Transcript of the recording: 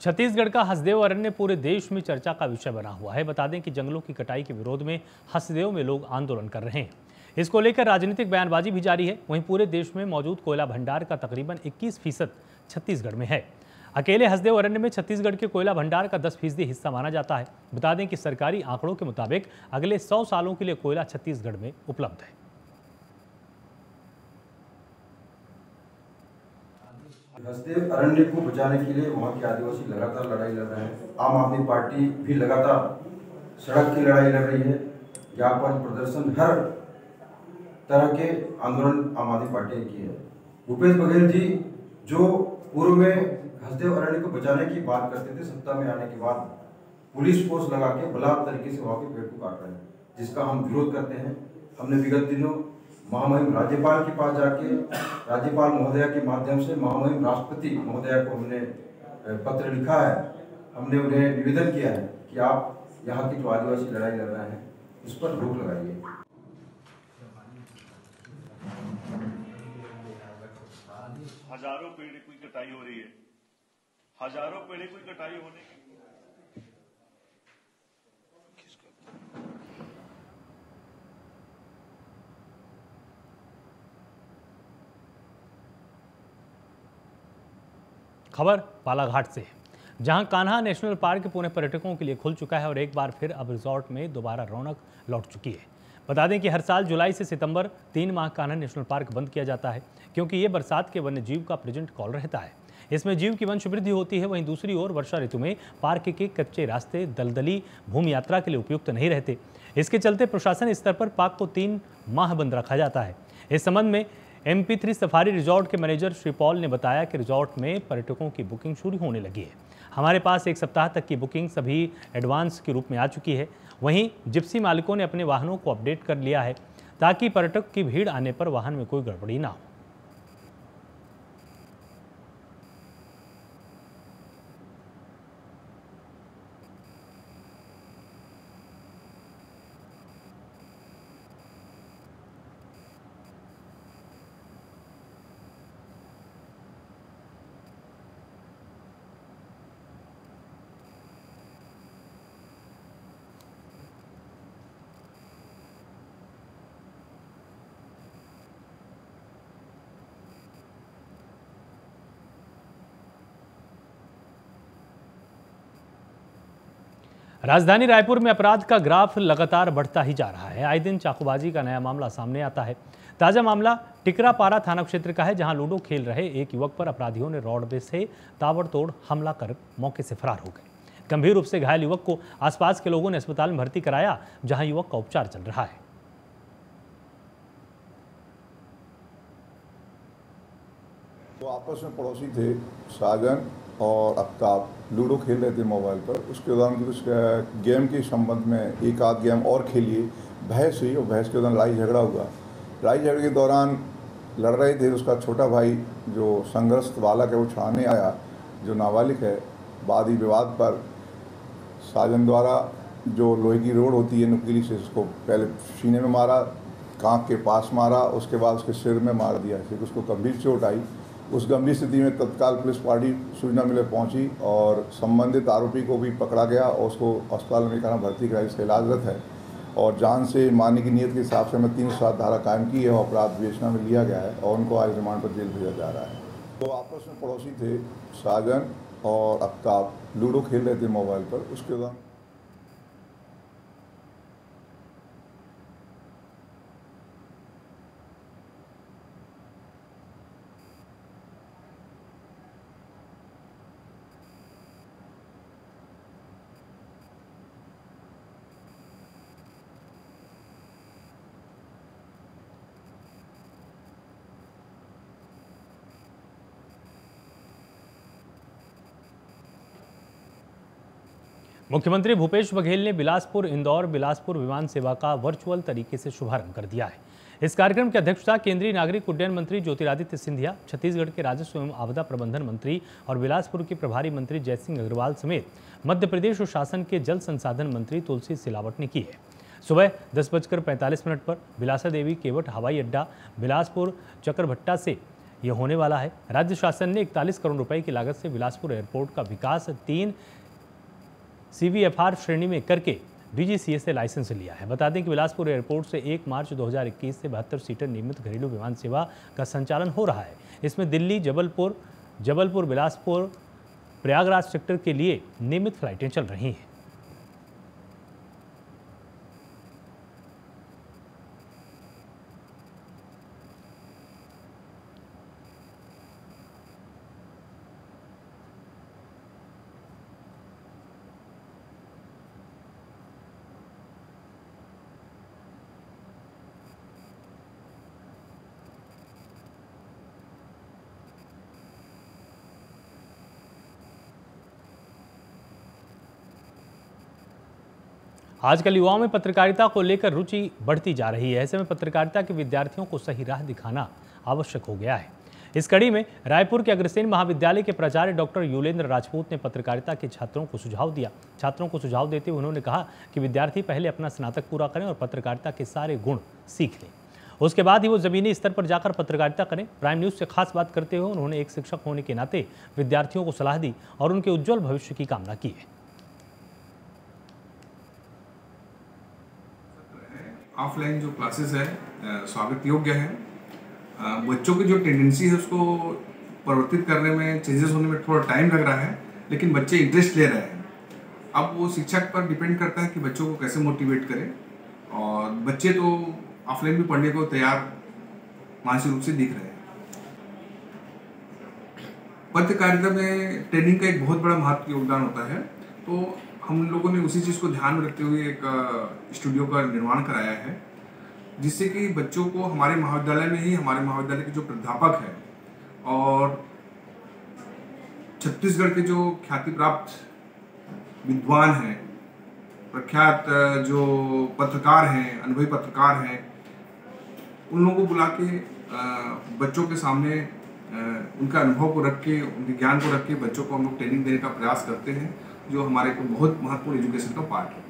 छत्तीसगढ़ का हसदेव अरण्य पूरे देश में चर्चा का विषय बना हुआ है। बता दें कि जंगलों की कटाई के विरोध में हसदेव में लोग आंदोलन कर रहे हैं। इसको लेकर राजनीतिक बयानबाजी भी जारी है। वहीं पूरे देश में मौजूद कोयला भंडार का तकरीबन 21% छत्तीसगढ़ में है। अकेले हसदेव अरण्य में छत्तीसगढ़ के कोयला भंडार का 10% हिस्सा माना जाता है। बता दें कि सरकारी आंकड़ों के मुताबिक अगले 100 सालों के लिए कोयला छत्तीसगढ़ में उपलब्ध है। हसदेव अरण्य को बचाने के लिए वहाँ के आदिवासी लगातार लड़ाई लड़ रहे हैं। आम आदमी पार्टी भी लगातार सड़क की लड़ाई लड़ रही है। ज्ञापन प्रदर्शन हर तरह के आंदोलन आम आदमी पार्टी ने किए हैं। भूपेश बघेल जी जो पूर्व में हसदेव अरण्य को बचाने की बात करते थे, सत्ता में आने के बाद पुलिस फोर्स लगा के बलात्कार तरीके से वहाँ के पेड़ को काट रहे हैं, जिसका हम विरोध करते हैं। हमने विगत दिनों महामहिम राज्यपाल के पास जाके राज्यपाल महोदया के माध्यम से महामहिम राष्ट्रपति महोदया को हमने पत्र लिखा है। हमने उन्हें निवेदन किया है कि आप यहाँ की जो आदिवासी लड़ाई लड़ रहे हैं उस पर रोक लगाइए। हजारों पेड़ की कटाई हो रही है, हजारों पेड़ की कटाई होने की खबर बालाघाट से, जहां कान्हा नेशनल पार्क पुणे पर्यटकों के लिए खुल चुका है और एक बार फिर अब रिजॉर्ट में दोबारा रौनक लौट चुकी है। बता दें कि हर साल जुलाई से सितंबर 3 माह कान्हा नेशनल पार्क बंद किया जाता है, क्योंकि ये बरसात के वन्य जीव का प्रेजेंट कॉल रहता है। इसमें जीव की वंश वृद्धि होती है। वहीं दूसरी ओर वर्षा ऋतु में पार्क के कच्चे रास्ते दलदली भूमि यात्रा के लिए उपयुक्त नहीं रहते। इसके चलते प्रशासन स्तर पर पार्क को 3 माह बंद रखा जाता है। इस संबंध में MP3 सफारी रिजॉर्ट के मैनेजर श्री पॉल ने बताया कि रिजॉर्ट में पर्यटकों की बुकिंग शुरू होने लगी है। हमारे पास 1 सप्ताह तक की बुकिंग सभी एडवांस के रूप में आ चुकी है। वहीं जिप्सी मालिकों ने अपने वाहनों को अपडेट कर लिया है ताकि पर्यटक की भीड़ आने पर वाहन में कोई गड़बड़ी ना हो। राजधानी रायपुर में अपराध का ग्राफ लगातार बढ़ता ही जा रहा है। आए दिन चाकूबाजी का नया मामला सामने आता है। ताजा मामला टिकरापारा थाना क्षेत्र का है, जहां लूडो खेल रहे एक युवक पर अपराधियों ने रॉड से ताबड़तोड़ हमला कर मौके से फरार हो गए। गंभीर रूप से घायल युवक को आसपास के लोगों ने अस्पताल में भर्ती कराया, जहां युवक का उपचार चल रहा है। वो आपस में पड़ोसी थे, साजन और आफ्ताब लूडो खेल रहे थे मोबाइल पर। उसके दौरान कुछ गेम के संबंध में एक आध गेम और खेलिए, बहस हुई और बहस के दौरान लड़ाई झगड़ा हुआ। लड़ाई झगड़े के दौरान लड़ रहे थे। उसका छोटा भाई जो संघर्ष बालक है वो छुड़ाने आया, जो नाबालिग है। वादी विवाद पर साजन द्वारा जो लोहे की रोड होती है नुकीली से, उसको पहले सीने में मारा, कांख के पास मारा, उसके बाद उसके सिर में मार दिया। फिर उसको गंभीर चोट आई। उस गंभीर स्थिति में तत्काल पुलिस पार्टी सूचना मिले पहुंची और संबंधित आरोपी को भी पकड़ा गया और उसको अस्पताल में भर्ती कराई, इसका इलाजरत है। और जान से मारने की नीयत के हिसाब से हमें 307 धारा कायम की है और अपराध विवेचना में लिया गया है और उनको आज रिमांड पर जेल भेजा जा रहा है। तो आपस में पड़ोसी थे, साजन और आफ्ताब लूडो खेल रहे थे मोबाइल पर। उसके दौरान मुख्यमंत्री भूपेश बघेल ने बिलासपुर इंदौर बिलासपुर विमान सेवा का वर्चुअल तरीके से शुभारंभ कर दिया है। इस कार्यक्रम की अध्यक्षता केंद्रीय नागरिक उड्डयन मंत्री ज्योतिरादित्य सिंधिया, छत्तीसगढ़ के राजस्व एवं आपदा प्रबंधन मंत्री और बिलासपुर के प्रभारी मंत्री जयसिंह अग्रवाल समेत मध्य प्रदेश और शासन के जल संसाधन मंत्री तुलसी सिलावट ने की है। सुबह 10:45 पर बिलासा देवी केवट हवाई अड्डा बिलासपुर चकरभट्टा से ये होने वाला है। राज्य शासन ने 41 करोड़ रुपए की लागत से बिलासपुर एयरपोर्ट का विकास 3 CVFR श्रेणी में करके DGCA से लाइसेंस लिया है। बता दें कि बिलासपुर एयरपोर्ट से 1 मार्च 2021 से 72 सीटर नियमित घरेलू विमान सेवा का संचालन हो रहा है। इसमें दिल्ली, जबलपुर, बिलासपुर, प्रयागराज सेक्टर के लिए नियमित फ्लाइटें चल रही हैं। आजकल युवाओं में पत्रकारिता को लेकर रुचि बढ़ती जा रही है। ऐसे में पत्रकारिता के विद्यार्थियों को सही राह दिखाना आवश्यक हो गया है। इस कड़ी में रायपुर के अग्रसेन महाविद्यालय के प्राचार्य डॉक्टर युलेंद्र राजपूत ने पत्रकारिता के छात्रों को सुझाव दिया। छात्रों को सुझाव देते हुए उन्होंने कहा कि विद्यार्थी पहले अपना स्नातक पूरा करें और पत्रकारिता के सारे गुण सीख लें। उसके बाद ही वो जमीनी स्तर पर जाकर पत्रकारिता करें। प्राइम न्यूज़ से खास बात करते हुए उन्होंने एक शिक्षक होने के नाते विद्यार्थियों को सलाह दी और उनके उज्जवल भविष्य की कामना की है। ऑफलाइन जो क्लासेस है स्वागत योग्य है। बच्चों की जो टेंडेंसी है उसको परिवर्तित करने में, चेंजेस होने में थोड़ा टाइम लग रहा है, लेकिन बच्चे इंटरेस्ट ले रहे हैं। अब वो शिक्षक पर डिपेंड करता है कि बच्चों को कैसे मोटिवेट करें। और बच्चे तो ऑफलाइन भी पढ़ने को तैयार मानसिक रूप से दिख रहे हैं। पत्रकारिता में ट्रेनिंग का एक बहुत बड़ा महत्व योगदान होता है, तो हम लोगों ने उसी चीज़ को ध्यान में रखते हुए एक स्टूडियो का निर्माण कराया है, जिससे कि बच्चों को हमारे महाविद्यालय में ही, हमारे महाविद्यालय के जो प्राध्यापक हैं और छत्तीसगढ़ के जो ख्याति प्राप्त विद्वान हैं, प्रख्यात जो पत्रकार हैं, अनुभवी पत्रकार हैं, उन लोगों को बुला के बच्चों के सामने उनका अनुभव को रख के, उनके ज्ञान को रख के बच्चों को हम लोग ट्रेनिंग देने का प्रयास करते हैं, जो हमारे को बहुत महत्वपूर्ण एजुकेशन का पार्ट है।